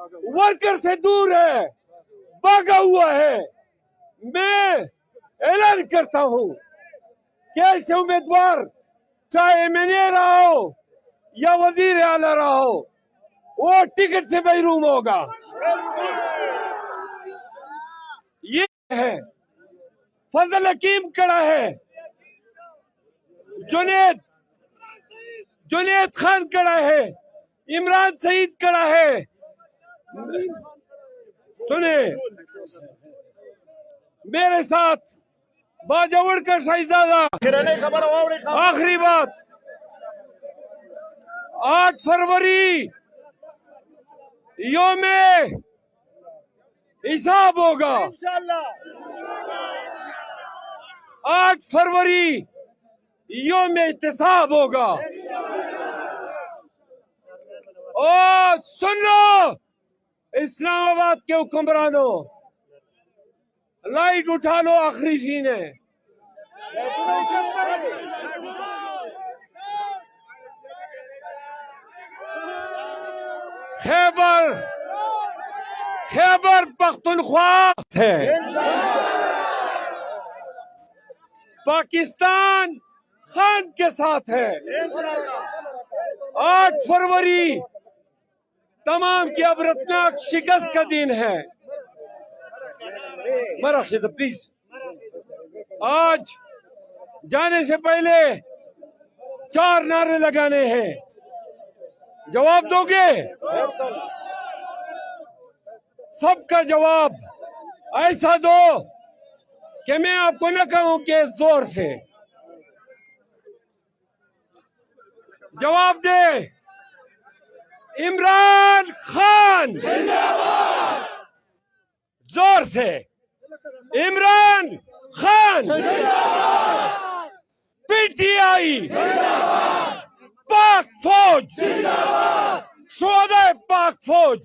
Worker से दूर है, भागा हुआ है। मैं ऐलान करता हूं कि ऐसे उम्मीदवार चाहे एमएनए रहा हो या वजीर आला रहा हो, वो टिकट से महरूम होगा। ये है फजल हकीम खड़ा है, जुनैद खान खड़ा है, इमरान सईद खड़ा है। सुने मेरे साथ बाजावड़कर शहीजादा। आखिरी बात, 8 फरवरी योमे हिसाब होगा। 8 फरवरी योमे इत्तेसाब होगा। और सुन लो इस्लामाबाद के हुक्मरानों, लाइट उठा लो, आखिरी सीन है। खैबर पख्तूनख्वा है। पाकिस्तान खान के साथ है। 8 फरवरी तमाम की अबरतनाक शिकस्त का दिन है। प्लीज, आज जाने से पहले 4 नारे लगाने हैं, जवाब दोगे? सबका जवाब ऐसा दो कि मैं आपको न कहूं कि जोर से जवाब दे। इमरान खान, जोर से इमरान खान, पीटीआई, पाक फौज, शोहदाए पाक फौज,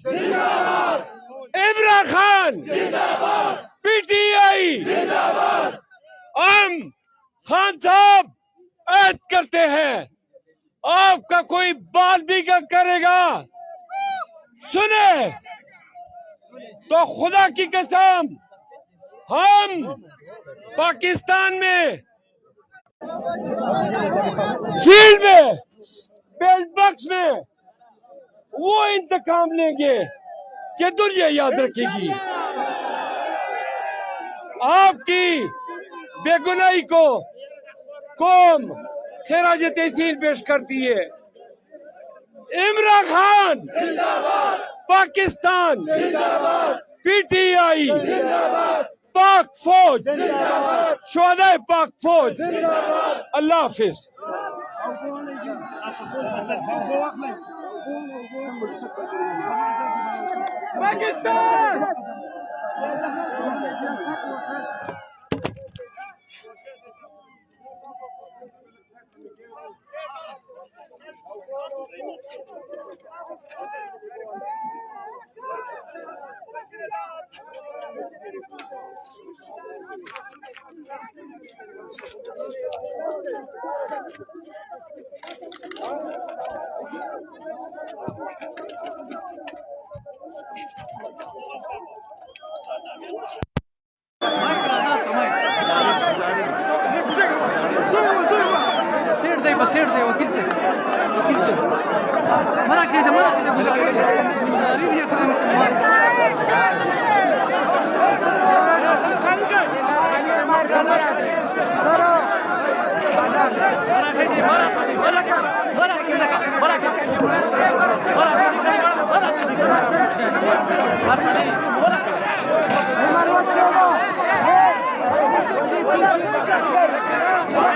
इमरान खान, पीटीआई। हम खान साहब ऐद करते हैं, आपका कोई बात भी क्या करेगा सुने तो खुदा की कसम हम पाकिस्तान में फील्ड में बेल्ट बॉक्स में वो इंतकाम लेंगे कि दुनिया याद रखेगी। आपकी बेगुनाही को कौम खिराज तहसीन पेश करती है। इमरान खान पाकिस्तान, पीटीआई, पाक फौज, शोहदाए पाक फौज। अल्लाह हाफिज। पाकिस्तान सेठ से वकील से मरा कीजिए गुजारी दिए खुदा में से